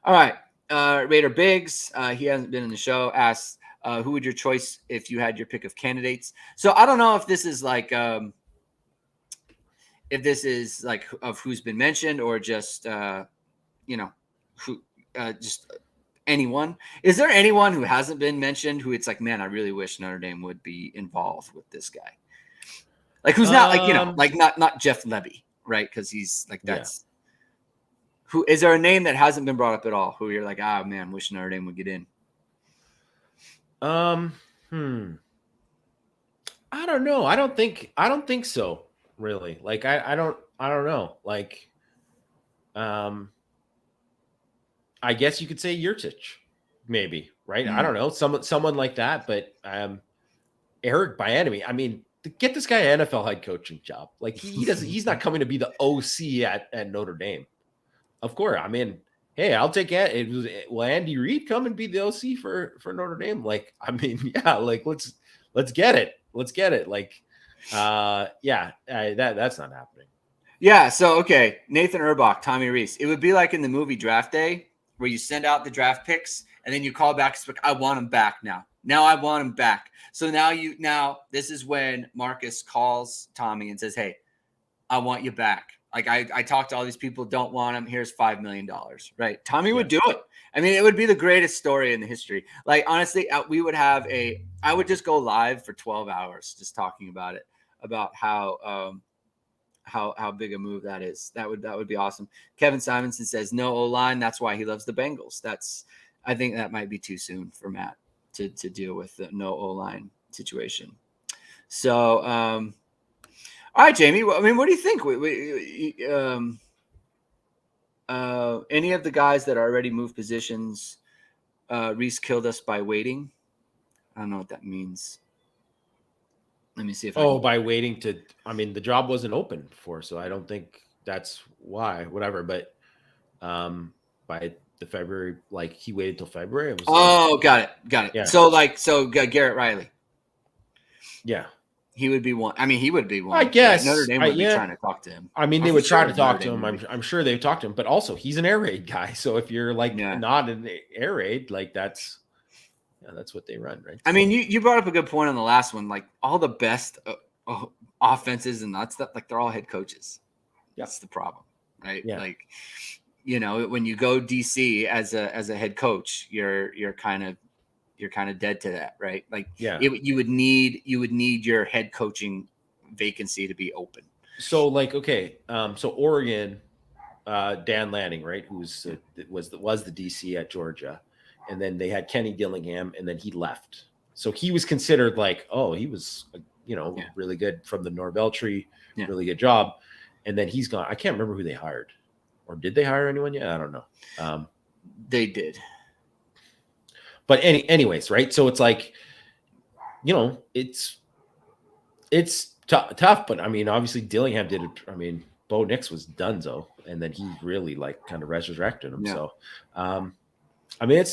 right. Raider Biggs, he hasn't been in the show, asks, who would your choice if you had your pick of candidates? So I don't know if this is like of who's been mentioned or just who just anyone. Is there anyone who hasn't been mentioned who it's like, man, I really wish Notre Dame would be involved with this guy? Like who's not like not Jeff Levy, right? Because he's like that's who. Is there a name that hasn't been brought up at all? Who you're like, man, wish Notre Dame would get in? I don't know. I don't think so. Really, like I don't know. Like, I guess you could say Yurtich, maybe, right? I don't know, someone like that. But Eric Bieniemy, I mean, get this guy an NFL head coaching job. Like he's not coming to be the OC at Notre Dame. Of course, I mean, hey, I'll take it. Will Andy Reid come and be the OC for Notre Dame? Like, I mean, yeah, like let's get it. Let's get it. Like, that's not happening. Yeah. So okay, Nathan Erbach, Tommy Reese. It would be like in the movie Draft Day, where you send out the draft picks and then you call back. It's like, I want him back now. Now I want him back. So now this is when Marcus calls Tommy and says, hey, I want you back. Like I talked to all these people, don't want him. Here's $5 million, right? Tommy would do it. I mean, it would be the greatest story in the history. Like, honestly, I would just go live for 12 hours just talking about it, about how big a move that is. That would be awesome. Kevin Simonson says no O-line. That's why he loves the Bengals. I think that might be too soon for Matt to deal with the no O-line situation. So, all right, Jamie. I mean, what do you think? Any of the guys that already moved positions, Reese killed us by waiting. I don't know what that means. Let me see if by waiting to, I mean, the job wasn't open before, so I don't think that's why, whatever. But by the February, like he waited till February. It was got it. Yeah. So Garrett Riley. Yeah. He would be one. I mean, he would be one. I guess Notre Dame would be trying to talk to him. I mean, they would try to talk to him. I'm sure they would talk to him, but also he's an air raid guy. So if you're like not an air raid, like that's what they run, right? I mean, you brought up a good point on the last one. Like all the best offenses and that stuff, like they're all head coaches. That's the problem, right? Yeah. Like, when you go DC as a head coach, you're kind of dead to that, right? Like, you would need your head coaching vacancy to be open. So like, okay, so Oregon, Dan Lanning, right, was the DC at Georgia. And then they had Kenny Dillingham, and then he left. So he was considered like, he was, really good from the Norvell tree, really good job. And then he's gone. I can't remember who they hired, or did they hire anyone yet? I don't know. They did. But anyways, right? So it's like, it's tough. But I mean, obviously Dillingham did it. I mean, Bo Nix was donezo, and then he really like kind of resurrected him. Yeah. So, I mean,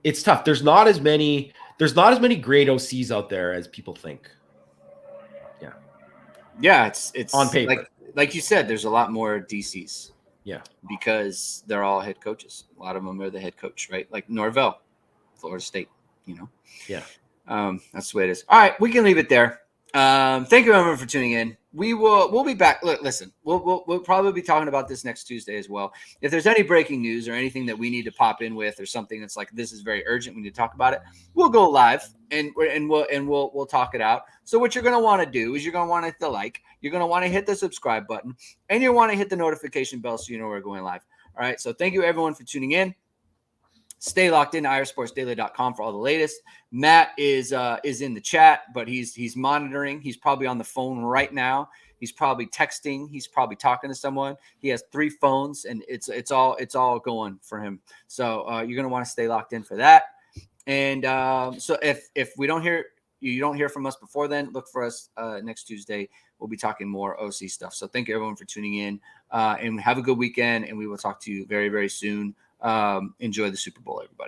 it's tough. There's not as many great OCs out there as people think. Yeah. Yeah. It's on paper. Like you said, there's a lot more DCs. Yeah. Because they're all head coaches. A lot of them are the head coach, right? Like Norvell, Florida State, Yeah. That's the way it is. All right. We can leave it there. Thank you everyone for tuning in. we'll be back. Look, listen, we'll probably be talking about this next Tuesday as well. If there's any breaking news or anything that we need to pop in with, or something that's like, this is very urgent, we need to talk about it, we'll go live and we'll talk it out. So what you're gonna want to do is you're gonna want to hit the like, you're gonna want to hit the subscribe button, and you want to hit the notification bell so you know we're going live. All right. So thank you everyone for tuning in. Stay locked in to IRSportsDaily.com for all the latest. Matt is in the chat, but he's monitoring. He's probably on the phone right now. He's probably texting. He's probably talking to someone. He has 3 phones, and it's all going for him. So you're gonna want to stay locked in for that. And so if we don't hear you don't hear from us before then, look for us next Tuesday. We'll be talking more OC stuff. So thank you everyone for tuning in, and have a good weekend. And we will talk to you very, very soon. Enjoy the Super Bowl, everybody.